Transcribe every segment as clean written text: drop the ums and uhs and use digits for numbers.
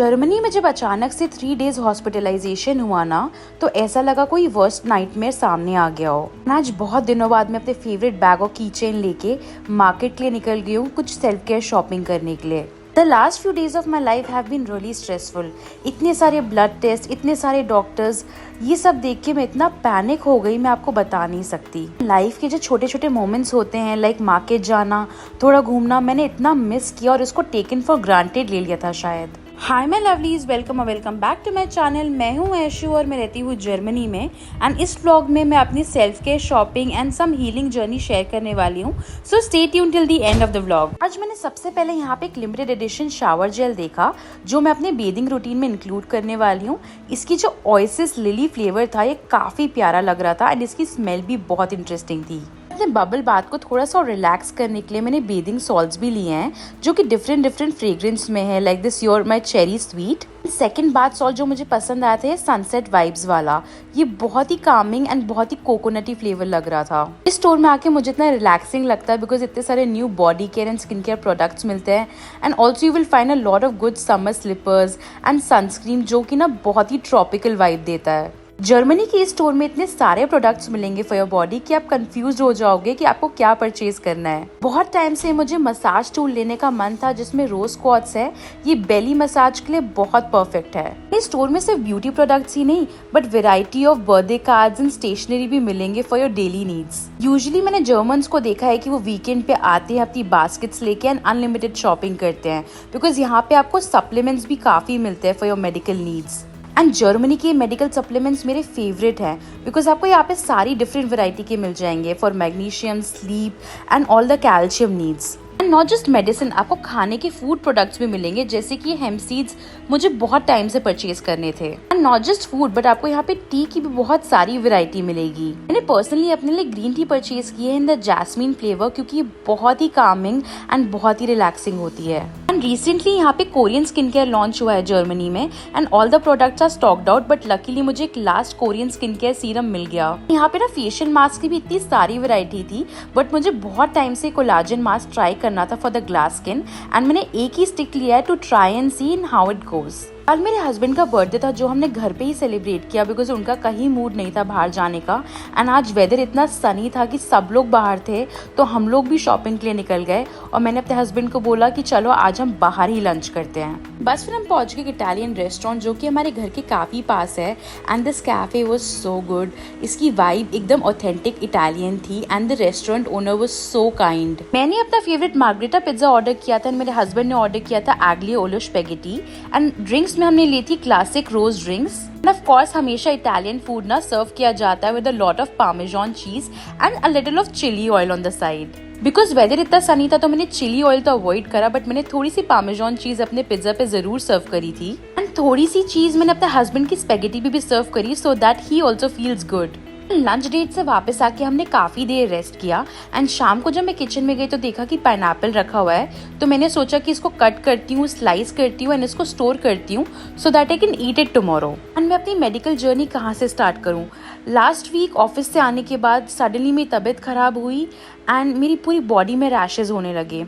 Germany में जब अचानक से 3 डेज हॉस्पिटलाइजेशन हुआ ना, तो ऐसा लगा कोई वर्स्ट नाइटमेयर सामने आ गया हो। आज बहुत दिनों बाद मैं अपने फेवरेट बैग और की चेन लेके मार्केट के लिए निकल गई हूँ कुछ सेल्फ केयर शॉपिंग करने के लिए। The last few days of my life have been really stressful. इतने सारे ब्लड टेस्ट, इतने सारे डॉक्टर्स, ये सब देख के मैं इतना पैनिक हो गई, मैं आपको बता नहीं सकती। लाइफ के जो छोटे छोटे मोमेंट्स होते हैं, लाइक मार्केट जाना, थोड़ा घूमना, मैंने इतना मिस किया और इसको टेकन फॉर ग्रांटेड ले लिया था शायद। Hi my lovelies, welcome back to my channel. मैं हूँ ऐशु और मैं रहती हूँ जर्मनी में। एंड इस व्लॉग में मैं अपनी self care, shopping and some healing journey share करने वाली हूँ। So stay tuned till the end of the vlog. आज मैंने सबसे पहले यहाँ पे एक लिमिटेड एडिशन शावर जेल देखा जो मैं अपने बेदिंग रूटीन में इंक्लूड करने वाली हूँ। इसकी जो ओएसिस लिली फ्लेवर था, ये काफी प्यारा लग रहा था एंड इसकी स्मेल भी बहुत इंटरेस्टिंग थी। अपने बबल बाथ को थोड़ा सा रिलैक्स करने के लिए मैंने बेदिंग सॉल्ट्स भी लिए हैं जो कि डिफरेंट फ्रेग्रेंस में है, like this your my cherry sweet. Second bath salt जो मुझे पसंद आया था सनसेट वाइब्स वाला, ये बहुत ही कामिंग एंड बहुत ही कोकोनटी फ्लेवर लग रहा था। इस स्टोर में आके मुझे इतना रिलैक्सिंग लगता है बिकॉज इतने सारे new body care and skin care products मिलते हैं। And also you will find a lot of good summer sleepers and sunscreen जो कि ना बहुत ही ट्रॉपिकल वाइब देता है। जर्मनी के इस स्टोर में इतने सारे प्रोडक्ट्स मिलेंगे फॉर योर बॉडी कि आप कंफ्यूज हो जाओगे कि आपको क्या परचेज करना है। बहुत टाइम से मुझे मसाज टूल लेने का मन था जिसमें रोज क्वार्ट्ज है। ये बेली मसाज के लिए बहुत परफेक्ट है। इस स्टोर में सिर्फ ब्यूटी प्रोडक्ट्स ही नहीं but variety of birthday cards and stationery भी मिलेंगे for your daily needs. Usually मैंने जर्मन्स को देखा है कि वो वीकेंड पे आते हैं अपनी बास्केट्स लेके एंड अनलिमिटेड शॉपिंग करते हैं बिकॉज यहाँ पे आपको सप्लीमेंट्स भी काफी मिलते हैं for your medical needs. And Germany के मेडिकल सप्लीमेंट्स मेरे फेवरेट हैं बिकॉज आपको यहाँ पे सारी डिफरेंट वैरायटी के मिल जाएंगे for magnesium, sleep and all the calcium needs. And not just medicine, आपको खाने के फूड प्रोडक्ट्स भी मिलेंगे जैसे कि हेम्प सीड्स मुझे बहुत टाइम से परचेज करने थे। And not just food but आपको यहाँ पे टी की भी बहुत सारी वैरायटी मिलेगी। मैंने पर्सनली अपने लिए ग्रीन टी परचेज की है इन द जैस्मीन फ्लेवर क्योंकि ये बहुत ही कामिंग एंड बहुत ही रिलैक्सिंग होती है। एंड रिसेंटली यहाँ पे कोरियन स्किन केयर लॉन्च हुआ है जर्मनी में and all the products are stocked out but luckily मुझे एक last Korean skin care serum मिल गया। यहाँ पे ना फेशियल मास्क की भी इतनी सारी वैरायटी थी बट मुझे बहुत टाइम से कोलाजन मास्क ट्राई करना था for the glass skin and मैंने एक ही स्टिक लिया है to try and see in how it goes. कल मेरे हस्बैंड का बर्थडे था जो हमने घर पे ही सेलिब्रेट किया बिकॉज उनका कहीं मूड नहीं था बाहर जाने का। एंड आज वेदर इतना सनी था कि सब लोग बाहर थे तो हम लोग भी शॉपिंग के लिए निकल गए और मैंने अपने हस्बैंड को बोला कि चलो आज हम बाहर ही लंच करते हैं। बस फिर हम पहुंच गए इटालियन रेस्टोरेंट जो कि हमारे घर के काफी पास है and this cafe was so good. इसकी वाइब एकदम ऑथेंटिक इटालियन थी and the restaurant owner was so kind. मैंने अपना फेवरेट मार्गरेटा पिज्जा ऑर्डर किया था एंड मेरे हस्बैंड ने ऑर्डर किया था एग्लियो ओलो स्पेगेटी। एंड ड्रिंक्स में हमने ली थी classic rose drinks. And of course हमेशा इटालियन फूड ना सर्व किया जाता है with a lot of parmesan cheese and a little of chili oil on the side. Because weather इतना सनी था तो मैंने चिली ऑयल तो अवॉइड करा बट मैंने थोड़ी सी पार्मेजान चीज अपने पिज्जा पे जरूर सर्व करी थी। एंड थोड़ी सी चीज मैंने अपने हस्बैंड की स्पेगेटी भी सर्व करी so that he also feels good. Lunch date से वापस आके हमने काफी देर रेस्ट किया एंड शाम को जब मैं किचन में गई तो देखा कि पाइनएप्पल रखा हुआ है तो मैंने सोचा कि इसको कट करती हूँ, स्लाइस करती हूँ एंड इसको स्टोर करती हूँ so that I can eat it tomorrow. And मैं अपनी मेडिकल जर्नी कहाँ से स्टार्ट करूँ। लास्ट वीक ऑफिस से आने के बाद सडनली मेरी तबीयत खराब हुई एंड मेरी पूरी बॉडी में रैशेज होने लगे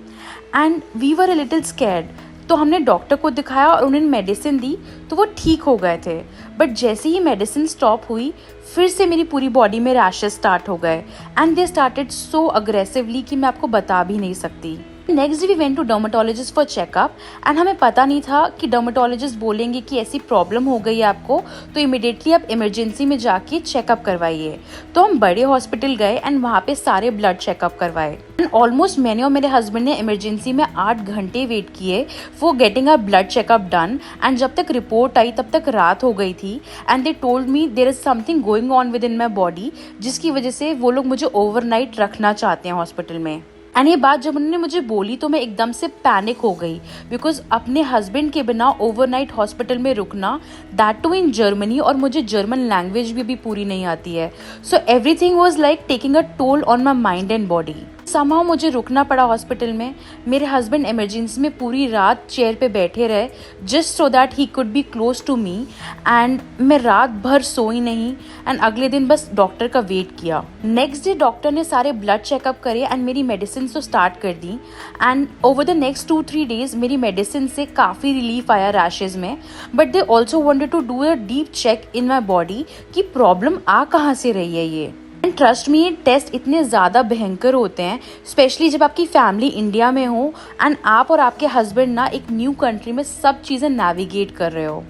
and we were a little scared. तो हमने डॉक्टर को दिखाया और उन्होंने मेडिसिन दी तो वो ठीक हो गए थे बट जैसे ही मेडिसिन स्टॉप हुई फिर से मेरी पूरी बॉडी में रैशेस स्टार्ट हो गए and they started so aggressively कि मैं आपको बता भी नहीं सकती। Next we went to dermatologist for checkup and हमें पता नहीं था कि डर्मेटोलॉजिस्ट बोलेंगे कि ऐसी प्रॉब्लम हो गई है आपको तो इमिडिएटली आप इमरजेंसी में जाके चेकअप करवाइए। तो हम बड़े हॉस्पिटल गए एंड वहाँ पे सारे ब्लड चेकअप करवाए एंड ऑलमोस्ट मैंने और मेरे हस्बैंड ने इमरजेंसी में 8 घंटे वेट किए for getting a blood checkup done. And जब तक रिपोर्ट आई तब तक रात हो गई थी and they told me there is something going on within my body जिसकी वजह से वो लोग मुझे ओवरनाइट रखना चाहते हैं हॉस्पिटल में। एंड ये बात जब उन्होंने मुझे बोली तो मैं एकदम से पैनिक हो गई बिकॉज अपने हस्बैंड के बिना ओवरनाइट हॉस्पिटल में रुकना, दैट टू इन जर्मनी, और मुझे जर्मन लैंग्वेज भी पूरी नहीं आती है। So everything was like taking a toll on my mind and body. Somehow मुझे रुकना पड़ा हॉस्पिटल में। मेरे हस्बैंड इमरजेंसी में पूरी रात चेयर पे बैठे रहे just so that he could be close to me, and मैं रात भर सोई नहीं एंड अगले दिन बस डॉक्टर का वेट किया। नेक्स्ट डे डॉक्टर ने सारे ब्लड चेकअप करे एंड मेरी मेडिसिन तो स्टार्ट कर दी, and over the next 2-3 days मेरी मेडिसिन से काफ़ी रिलीफ आया रैशेज़ में। But they also wanted to do a deep check in my body कि प्रॉब्लम आ कहाँ से रही है ये। एंड ट्रस्ट मी, ये टेस्ट इतने ज़्यादा भयंकर होते हैं, स्पेशली जब आपकी फैमिली इंडिया में हो एंड आप और आपके हस्बैंड ना एक न्यू कंट्री में सब चीज़ें नेविगेट कर रहे हो।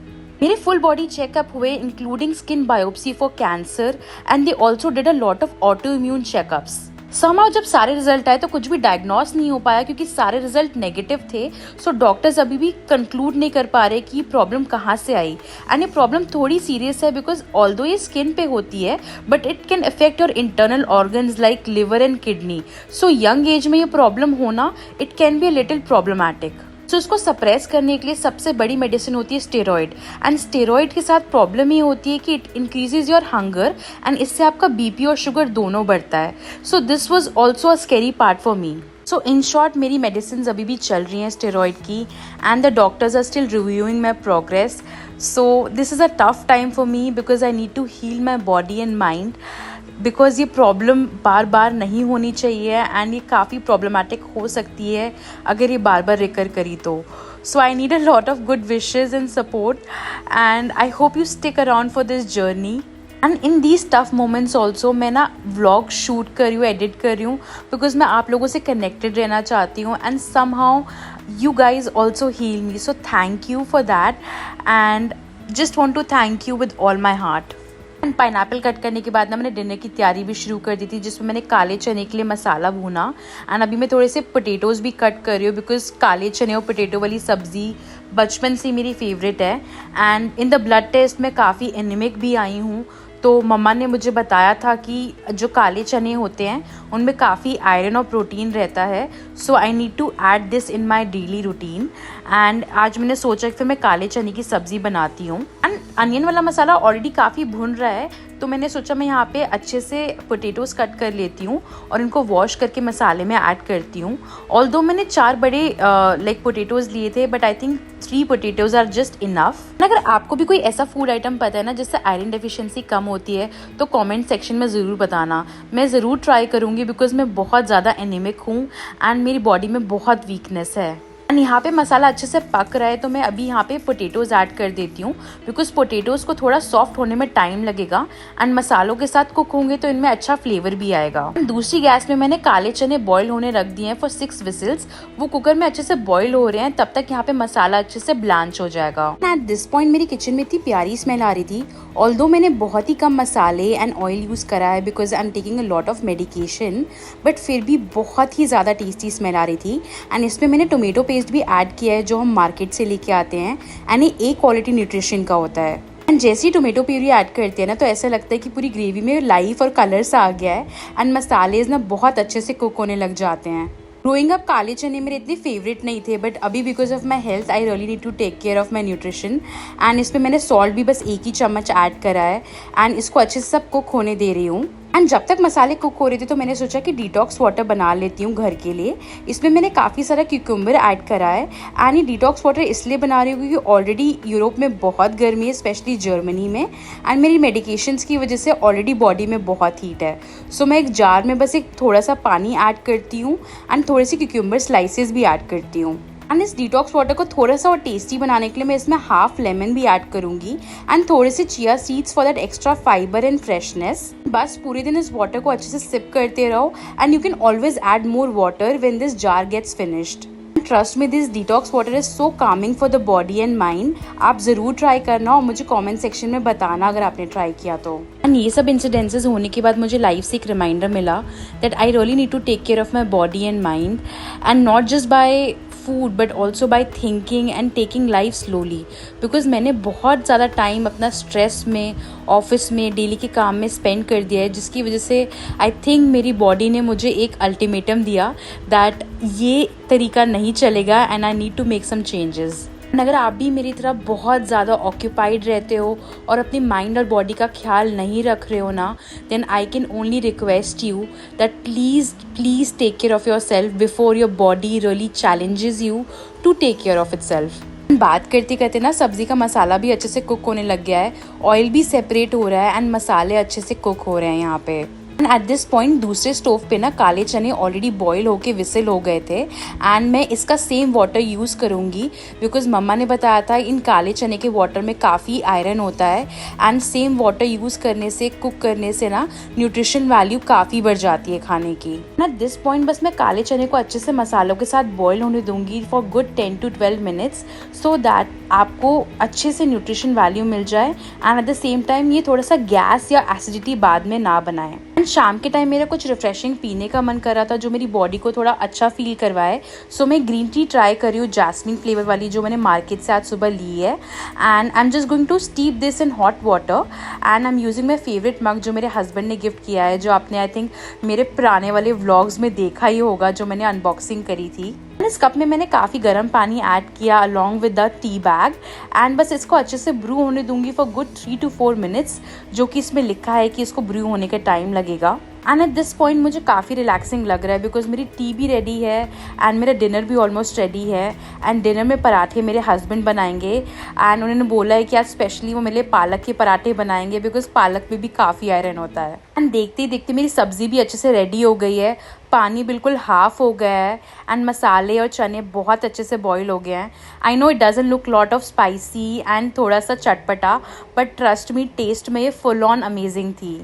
मेरे फुल बॉडी चेकअप हुए including skin biopsy for cancer, and they also did a lot of auto immune checkups. Somehow जब सारे रिजल्ट आए तो कुछ भी डायग्नोस नहीं हो पाया क्योंकि सारे रिजल्ट नेगेटिव थे। सो डॉक्टर्स अभी भी कंक्लूड नहीं कर पा रहे कि ये प्रॉब्लम कहाँ से आई, एंड ये प्रॉब्लम थोड़ी सीरियस है बिकॉज ऑल्दो ये स्किन पे होती है but it can affect your internal organs like liver and kidney. So young age में ये प्रॉब्लम होना it can be a little problematic. तो उसको सप्रेस करने के लिए सबसे बड़ी मेडिसिन होती है स्टेरॉइड, एंड स्टेरॉइड के साथ प्रॉब्लम ये होती है कि it increases your hunger and इससे आपका बीपी और शुगर दोनों बढ़ता है। So this was also a scary part for me. So in short मेरी मेडिसिन अभी भी चल रही हैं स्टेरॉइड की, and the doctors are still reviewing my progress. So this is a tough time for me because I need to heal my body and mind, because ये problem बार बार नहीं होनी चाहिए एंड ये काफ़ी प्रॉब्लमेटिक हो सकती है अगर ये बार बार रिकर करी तो। So I need a lot of good wishes and support, and I hope you stick around for this journey. And in these tough moments also मैं ना व्लॉग शूट कर रही हूँ, एडिट कर रही हूँ बिकॉज मैं आप लोगों से कनेक्टेड रहना चाहती हूँ, and somehow you guys also heal me. So thank you for that, and just want to thank you with all my heart. And pineapple cut करने के बाद ना मैंने डिनर की तैयारी भी शुरू कर दी थी, जिसमें मैंने काले चने के लिए मसाला भूना, एंड अभी मैं थोड़े से पोटैटोज़ भी कट कर रही हूँ बिकॉज काले चने और पोटैटो वाली सब्ज़ी बचपन से मेरी फेवरेट है। And in the blood test में काफ़ी एनीमिक भी आई हूँ, तो मम्मा ने मुझे बताया था कि जो काले चने होते हैं उनमें काफ़ी आयरन और प्रोटीन रहता है। So I need to add this in my daily routine, and आज मैंने सोचा कि फिर मैं काले चने की सब्ज़ी बनाती हूँ। एंड अनियन वाला मसाला ऑलरेडी काफ़ी भुन रहा है, तो मैंने सोचा मैं यहाँ पे अच्छे से पोटैटोज़ कट कर लेती हूँ और इनको वॉश करके मसाले में ऐड करती हूँ। ऑल्दो मैंने 4 बड़े लाइक पोटैटोज़ लिए थे, but I think 3 potatoes are just enough. अगर आपको भी कोई ऐसा फूड आइटम पता है ना जिससे आयरन डेफिशिएंसी कम होती है तो कमेंट सेक्शन में ज़रूर बताना, मैं ज़रूर ट्राई करूँगी बिकॉज मैं बहुत ज़्यादा एनीमिक हूँ एंड मेरी बॉडी में बहुत वीकनेस है। एंड यहाँ पे मसाला अच्छे से पक रहा है, तो मैं अभी यहाँ पे पोटैटोज़ ऐड कर देती हूँ बिकॉज पोटैटोज़ को थोड़ा सॉफ्ट होने में टाइम लगेगा एंड मसालों के साथ कुक होंगे तो इनमें अच्छा फ्लेवर भी आएगा। दूसरी गैस में मैंने काले चने बॉईल होने रख दिए हैं फॉर 6 विसिल्स। वो कुकर में अच्छे से बॉईल हो रहे हैं, तब तक यहाँ पे मसाला अच्छे से ब्लांच हो जाएगा। एट दिस पॉइंट मेरी किचन में इतनी प्यारी स्मेल आ रही थी, ऑल्दो मैंने बहुत ही कम मसाले एंड ऑयल यूज़ करा है because I am taking a lot of medication, but फिर भी बहुत ही ज़्यादा टेस्टी स्मेल आ रही थी। एंड इसमें मैंने टोमेटो पेस्ट भी ऐड किया है जो हम मार्केट से लेके आते हैं, एंड ये ए क्वालिटी न्यूट्रिशन का होता है। एंड जैसे ही टोमेटो प्यूरी ऐड करते हैं ना तो ऐसा लगता है कि पूरी ग्रेवी में लाइफ और कलर सा आ गया है एंड मसालेज ना बहुत अच्छे से कुक होने लग जाते हैं। ग्रोइंग अप काले चने मेरे इतने फेवरेट नहीं थे, बट अभी because of my health I really need to take care of my nutrition, and इसमें मैंने सॉल्ट भी बस 1 ही चम्मच ऐड करा है एंड इसको अच्छे से सब कुक होने दे रही हूँ। एंड जब तक मसाले कुक हो रहे थे तो मैंने सोचा कि डिटॉक्स वाटर बना लेती हूँ घर के लिए। इसमें मैंने काफ़ी सारा क्यूकम्बर ऐड करा है, एंड ये डिटॉक्स वाटर इसलिए बना रही हूँ क्योंकि ऑलरेडी यूरोप में बहुत गर्मी है, स्पेशली जर्मनी में, एंड मेरी मेडिकेशंस की वजह से ऑलरेडी बॉडी में बहुत हीट है। सो मैं एक जार में बस एक थोड़ा सा पानी ऐड करती हूँ एंड थोड़े से क्यूकम्बर स्लाइसेस भी ऐड करती हूँ। एंड इस डिटॉक्स वाटर को थोड़ा सा और टेस्टी बनाने के लिए मैं इसमें हाफ लेमन भी ऐड करूंगी एंड थोड़े से chia seeds for that extra fibre and freshness. बस पूरे दिन इस वाटर को अच्छे से सिप करते रहो and you can always add more water when this jar gets finished. Trust me this detox water is so calming for the body and mind. आप ज़रूर ट्राई करना और मुझे कमेंट सेक्शन में बताना अगर आपने ट्राई किया तो। एंड ये सब इंसिडेंसेस होने के बाद मुझे लाइफ से एक रिमाइंडर मिला that I really need to take care of my body and mind, and not just by food but also by thinking and taking life slowly. Because मैंने बहुत ज़्यादा टाइम अपना स्ट्रेस में, ऑफिस में, daily के काम में स्पेंड कर दिया है, जिसकी वजह से आई थिंक मेरी बॉडी ने मुझे एक अल्टीमेटम दिया दैट ये तरीका नहीं चलेगा and I need to make some changes. अगर आप भी मेरी तरह बहुत ज़्यादा ऑक्यूपाइड रहते हो और अपनी माइंड और बॉडी का ख्याल नहीं रख रहे हो ना, then I can only request you that please take care of yourself before your body really challenges you to take care of itself. बात करते करते ना सब्ज़ी का मसाला भी अच्छे से कुक होने लग गया है, ऑयल भी सेपरेट हो रहा है एंड मसाले अच्छे से कुक हो रहे हैं यहाँ पे। एट दिस पॉइंट दूसरे स्टोव पे ना काले चने ऑलरेडी बॉईल होके विसिल हो गए थे एंड मैं इसका सेम वाटर यूज़ करूँगी बिकॉज मम्मा ने बताया था इन काले चने के वाटर में काफ़ी आयरन होता है एंड सेम वाटर यूज़ करने से कुक करने से ना न्यूट्रिशन वैल्यू काफ़ी बढ़ जाती है खाने की। एट दिस पॉइंट बस मैं काले चने को अच्छे से मसालों के साथ बॉईल होने दूंगी for good 10 to 12 minutes so that आपको अच्छे से न्यूट्रिशन वैल्यू मिल जाए and at the same time ये थोड़ा सा गैस या एसिडिटी बाद में ना बनाए। शाम के टाइम मेरा कुछ रिफ्रेशिंग पीने का मन कर रहा था जो मेरी बॉडी को थोड़ा अच्छा फील करवाए, सो मैं ग्रीन टी ट्राई कर रही हूँ जैस्मिन फ्लेवर वाली जो मैंने मार्केट से आज सुबह ली है and I am just going to steep this in hot water and I am using my favourite mug जो मेरे हस्बैंड ने गिफ्ट किया है, जो आपने आई थिंक मेरे पुराने वाले व्लॉग्स में देखा ही होगा जो मैंने अनबॉक्सिंग करी थी। इस कप में मैंने काफ़ी गर्म पानी ऐड किया along with the tea bag and बस इसको अच्छे से ब्रू होने दूंगी फॉर गुड 3 to 4 मिनट्स, जो कि इसमें लिखा है कि इसको ब्रू होने का टाइम लगेगा। एंड एट दिस पॉइंट मुझे काफ़ी रिलैक्सिंग लग रहा है बिकॉज मेरी टी भी रेडी है एंड मेरा डिनर भी ऑलमोस्ट रेडी है एंड डिनर में पराठे मेरे हस्बैंड बनाएंगे एंड उन्होंने बोला है कि आज स्पेशली वो मेरे लिए पालक के पराठे बनाएंगे बिकॉज पालक में भी काफ़ी आयरन होता है। एंड देखते ही देखते मेरी सब्ज़ी भी अच्छे से रेडी हो गई है, पानी बिल्कुल हाफ हो गया है एंड मसाले और चने बहुत अच्छे से बॉईल हो गए हैं। I know it doesn't look lot of spicy and थोड़ा सा चटपटा, बट ट्रस्ट मी टेस्ट में ये फुल ऑन अमेजिंग थी।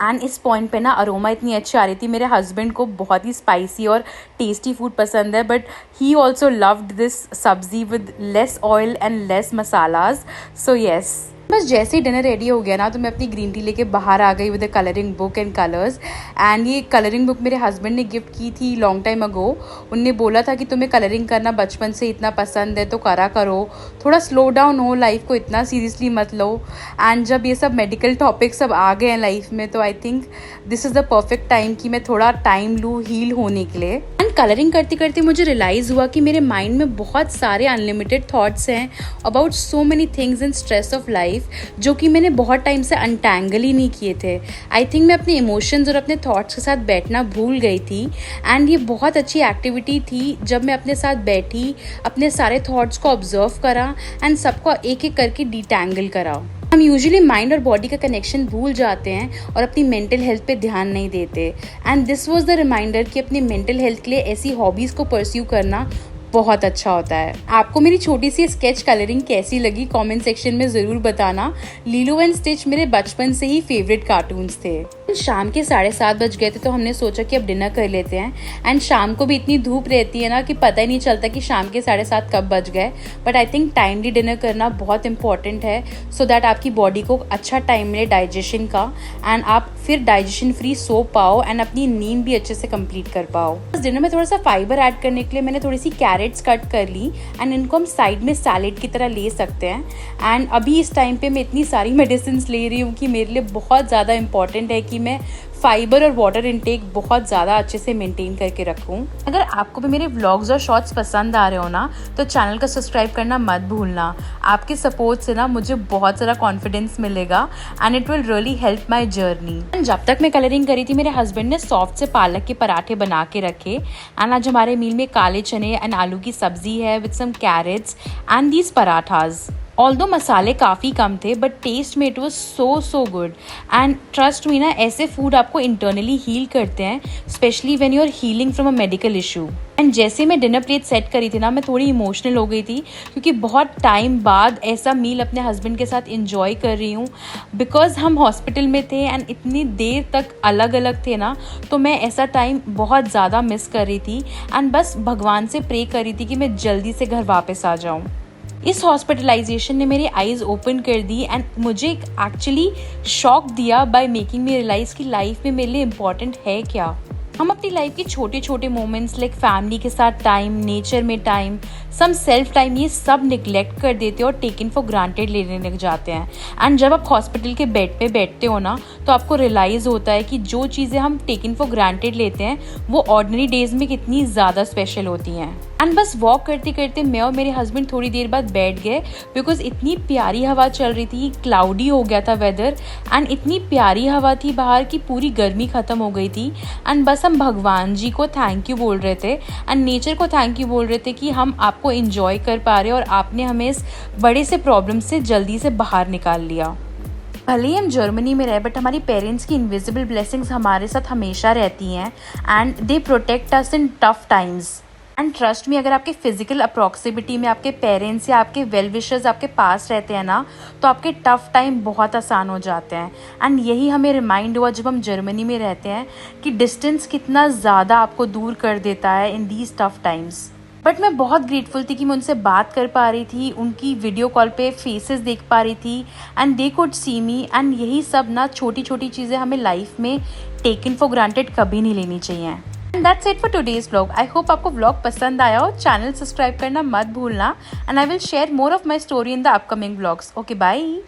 एंड इस पॉइंट पे ना अरोमा इतनी अच्छी आ रही थी, मेरे हस्बैंड को बहुत ही स्पाइसी और टेस्टी फूड पसंद है but he also loved this sabzi with less oil and less masalas, so yes. बस जैसे ही डिनर रेडी हो गया ना तो मैं अपनी ग्रीन टी लेके बाहर आ गई with a colouring book and colours and ये कलरिंग बुक मेरे हस्बैंड ने गिफ्ट की थी लॉन्ग टाइम अगो। उनने बोला था कि तुम्हें कलरिंग करना बचपन से इतना पसंद है तो करा करो, थोड़ा स्लो डाउन हो, लाइफ को इतना सीरियसली मत लो। एंड जब ये सब मेडिकल टॉपिक सब आ गए हैं लाइफ में तो I think this is the perfect time कि मैं थोड़ा टाइम लूँ हील होने के लिए। कलरिंग करते करते मुझे रियलाइज़ हुआ कि मेरे माइंड में बहुत सारे अनलिमिटेड थॉट्स हैं about so many things in stress of life जो कि मैंने बहुत टाइम से अनटैंगल ही नहीं किए थे। आई थिंक मैं अपने इमोशंस और अपने थॉट्स के साथ बैठना भूल गई थी एंड ये बहुत अच्छी एक्टिविटी थी जब मैं अपने साथ बैठी, अपने सारे थॉट्स को ऑब्जर्व करा एंड सबको एक एक करके डिटैंगल करा। हम यूजुअली माइंड और बॉडी का कनेक्शन भूल जाते हैं और अपनी मेंटल हेल्थ पे ध्यान नहीं देते and this was the reminder कि अपनी मेंटल हेल्थ के लिए ऐसी हॉबीज़ को परस्यू करना बहुत अच्छा होता है। आपको मेरी छोटी सी स्केच कलरिंग कैसी लगी कमेंट सेक्शन में ज़रूर बताना। लीलो एंड स्टिच मेरे बचपन से ही फेवरेट कार्टून्स थे। शाम के 7:30 बज गए थे तो हमने सोचा कि अब डिनर कर लेते हैं एंड शाम को भी इतनी धूप रहती है ना कि पता ही नहीं चलता कि शाम के 7:30 कब बज गए, but I think timely dinner करना बहुत इंपॉर्टेंट है सो दैट आपकी बॉडी को अच्छा टाइम मिले डाइजेशन का एंड आप फिर डाइजेशन फ्री सो पाओ एंड अपनी नींद भी अच्छे से कंप्लीट कर पाओ। डिनर में थोड़ा सा फाइबर ऐड करने के लिए मैंने थोड़ी सी कैरेट्स कट कर ली एंड इनको हम साइड में सैलेड की तरह ले सकते हैं। एंड अभी इस टाइम पे मैं इतनी सारी मेडिसिन ले रही हूँ कि मेरे लिए बहुत ज़्यादा इंपॉर्टेंट है कि मैं फाइबर और वाटर इनटेक बहुत ज़्यादा अच्छे से मेंटेन करके रखूँ। अगर आपको भी मेरे व्लॉग्स और शॉर्ट्स पसंद आ रहे हो ना तो चैनल को सब्सक्राइब करना मत भूलना। आपके सपोर्ट से ना मुझे बहुत सारा कॉन्फिडेंस मिलेगा and it will really help my journey. जब तक मैं कलरिंग करी थी मेरे हस्बैंड ने सॉफ्ट से पालक के पराठे बना के रखे एंड आज हमारे मील में काले चने एंड आलू की सब्जी है with some carrots and these parathas. Although मसाले काफ़ी कम थे बट टेस्ट में it was so good and trust me ना ऐसे फूड आपको इंटरनली हील करते हैं specially when you are healing from a medical issue. And जैसे मैं डिनर प्लेट सेट करी थी ना मैं थोड़ी इमोशनल हो गई थी क्योंकि बहुत टाइम बाद ऐसा मील अपने हस्बैंड के साथ इंजॉय कर रही हूँ बिकॉज हम हॉस्पिटल में थे एंड इतनी देर तक अलग अलग थे ना तो मैं ऐसा टाइम बहुत ज़्यादा मिस कर रही थी एंड बस भगवान से प्रे कर रही थी कि मैं जल्दी से घर वापस आ जाऊँ। इस हॉस्पिटलाइजेशन ने मेरी आईज ओपन कर दी एंड मुझे एक्चुअली शॉक दिया बाय मेकिंग मी रियलाइज कि लाइफ में मेरे लिए इम्पॉर्टेंट है क्या। हम अपनी लाइफ के छोटे छोटे मोमेंट्स लाइक फैमिली के साथ टाइम, नेचर में टाइम, सम सेल्फ टाइम ये सब निगलेक्ट कर देते हो और टेकन फॉर ग्रांटेड लेने लग जाते हैं। एंड जब आप हॉस्पिटल के बेड पे बैठते हो ना, तो आपको रियलाइज़ होता है कि जो चीज़ें हम टेकन फॉर ग्रांटेड लेते हैं वो ऑर्डिनरी डेज में कितनी ज़्यादा स्पेशल होती हैं। एंड बस वॉक करते करते मैं और मेरे हस्बैंड थोड़ी देर बाद बैठ गए, बिकॉज इतनी प्यारी हवा चल रही थी, क्लाउडी हो गया था वेदर, एंड इतनी प्यारी हवा थी बाहर की पूरी गर्मी ख़त्म हो गई थी। एंड बस हम भगवान जी को थैंक यू बोल रहे थे एंड नेचर को थैंक यू बोल रहे थे कि हम आपको इंजॉय कर पा रहे और आपने हमें इस बड़े से प्रॉब्लम से जल्दी से बाहर निकाल लिया। भले ही हम जर्मनी में रहे, बट हमारी पेरेंट्स की इनविजिबल ब्लेसिंग्स हमारे साथ हमेशा रहती हैं and they protect us in tough times. And trust मी, अगर आपके फिजिकल अप्रॉक्सिमिटी में आपके पेरेंट्स या आपके वेल विशर्स आपके पास रहते हैं ना, तो आपके टफ टाइम बहुत आसान हो जाते हैं। एंड यही हमें रिमाइंड हुआ जब हम जर्मनी में रहते हैं कि डिस्टेंस कितना ज़्यादा आपको दूर कर देता है इन दीज टफ टाइम्स। बट मैं बहुत ग्रेटफुल थी कि मैं उनसे बात कर पा रही थी, उनकी वीडियो कॉल पे फेसेस देख पा रही थी and they could see me. And यही सब ना छोटी छोटी चीज़ें हमें लाइफ में टेकन फॉर ग्रांटेड कभी नहीं लेनी चाहिए। And that's it for today's vlog. I hope आपको व्लॉग पसंद आया हो। चैनल सब्सक्राइब करना मत भूलना and I will share more of my story in the upcoming vlogs. Okay, bye.